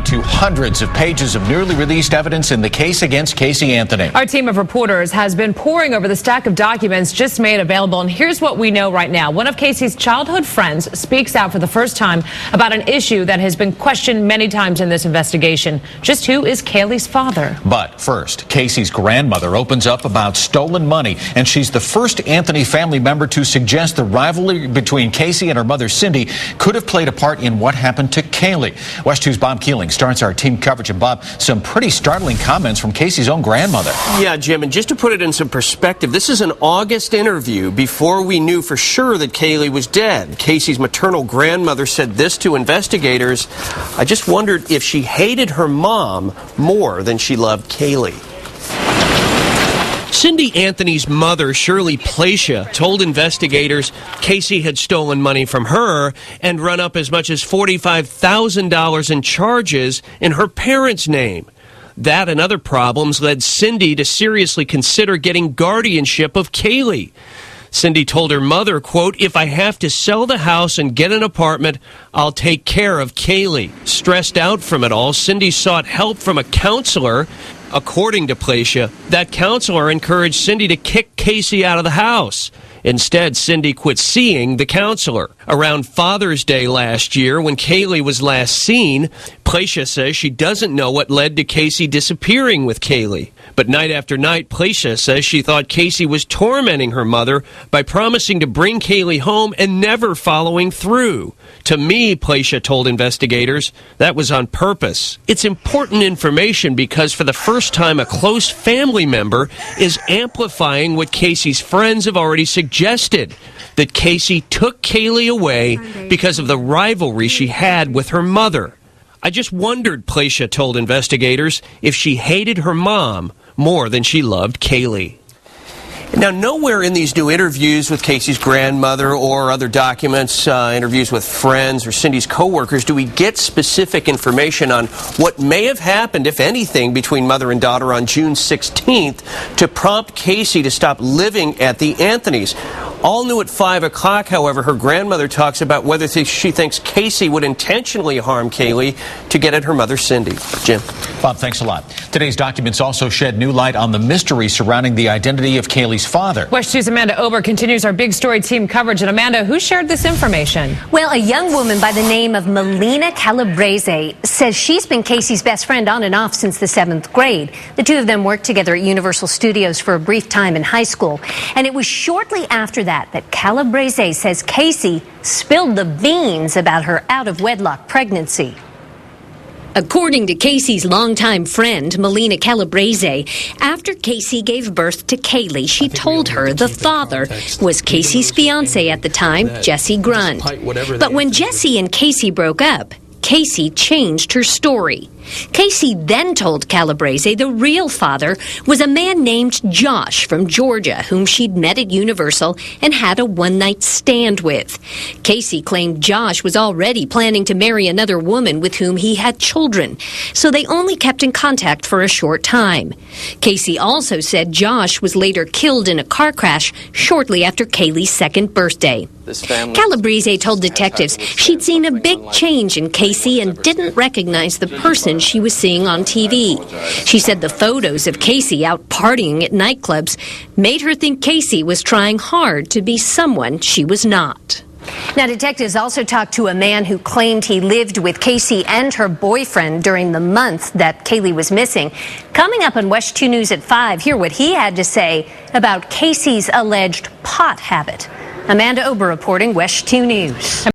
To hundreds of pages of newly released evidence in the case against Casey Anthony. Our team of reporters has been poring over the stack of documents just made available, and here's what we know right now. One of Casey's childhood friends speaks out for the first time about an issue that has been questioned many times in this investigation. Just who is Kaylee's father? But first, Casey's grandmother opens up about stolen money, and she's the first Anthony family member to suggest the rivalry between Casey and her mother Cindy could have played a part in what happened to Kaylee. WESH 2's Bob Keeling starts our team coverage. And Bob, some pretty startling comments from Casey's own grandmother. Yeah, Jim, and just to put it in some perspective, this is an August interview before we knew for sure that Kaylee was dead. Casey's maternal grandmother said this to investigators: "I just wondered if she hated her mom more than she loved Kaylee." Cindy Anthony's mother, Shirley Placia, told investigators Casey had stolen money from her and run up as much as $45,000 in charges in her parents' name. That and other problems led Cindy to seriously consider getting guardianship of Kaylee. Cindy told her mother, quote, "If I have to sell the house and get an apartment, I'll take care of Kaylee." Stressed out from it all, Cindy sought help from a counselor. According to Placia, that counselor encouraged Cindy to kick Casey out of the house. Instead, Cindy quit seeing the counselor. Around Father's Day last year, when Kaylee was last seen, Placia says she doesn't know what led to Casey disappearing with Kaylee. But night after night, Placia says she thought Casey was tormenting her mother by promising to bring Kaylee home and never following through. To me, Placia told investigators, that was on purpose. It's important information because for the first time, a close family member is amplifying what Casey's friends have already suggested, that Casey took Kaylee away because of the rivalry she had with her mother. I just wondered, Placia told investigators, if she hated her mom more than she loved Kaylee. Now, nowhere in these new interviews with Casey's grandmother or other documents, interviews with friends or Cindy's coworkers, do we get specific information on what may have happened, if anything, between mother and daughter on June 16th to prompt Casey to stop living at the Anthonys. All new at 5 o'clock, however, her grandmother talks about whether she thinks Casey would intentionally harm Kaylee to get at her mother, Cindy. Jim. Bob, thanks a lot. Today's documents also shed new light on the mystery surrounding the identity of Kaylee's father. WESH 2's Amanda Ober continues our big story team coverage. And Amanda, who shared this information? Well, a young woman by the name of Melina Calabrese says she's been Casey's best friend on and off since the 7th grade. The two of them worked together at Universal Studios for a brief time in high school. And it was shortly after that Calabrese says Casey spilled the beans about her out-of-wedlock pregnancy. According to Casey's longtime friend, Melina Calabrese, after Casey gave birth to Kaylee, she told her the father was Casey's fiancé at the time, Jesse Grund. But when Jesse and Casey broke up, Casey changed her story. Casey then told Calabrese the real father was a man named Josh from Georgia, whom she'd met at Universal and had a one-night stand with. Casey claimed Josh was already planning to marry another woman with whom he had children, so they only kept in contact for a short time. Casey also said Josh was later killed in a car crash shortly after Kaylee's 2nd birthday. Calabrese told detectives she'd seen a big change in Casey and didn't recognize the person she was seeing on TV. She said the photos of Casey out partying at nightclubs made her think Casey was trying hard to be someone she was not. Now, detectives also talked to a man who claimed he lived with Casey and her boyfriend during the month that Kaylee was missing. Coming up on WESH 2 News at 5, hear what he had to say about Casey's alleged pot habit. Amanda Ober reporting, WESH 2 News.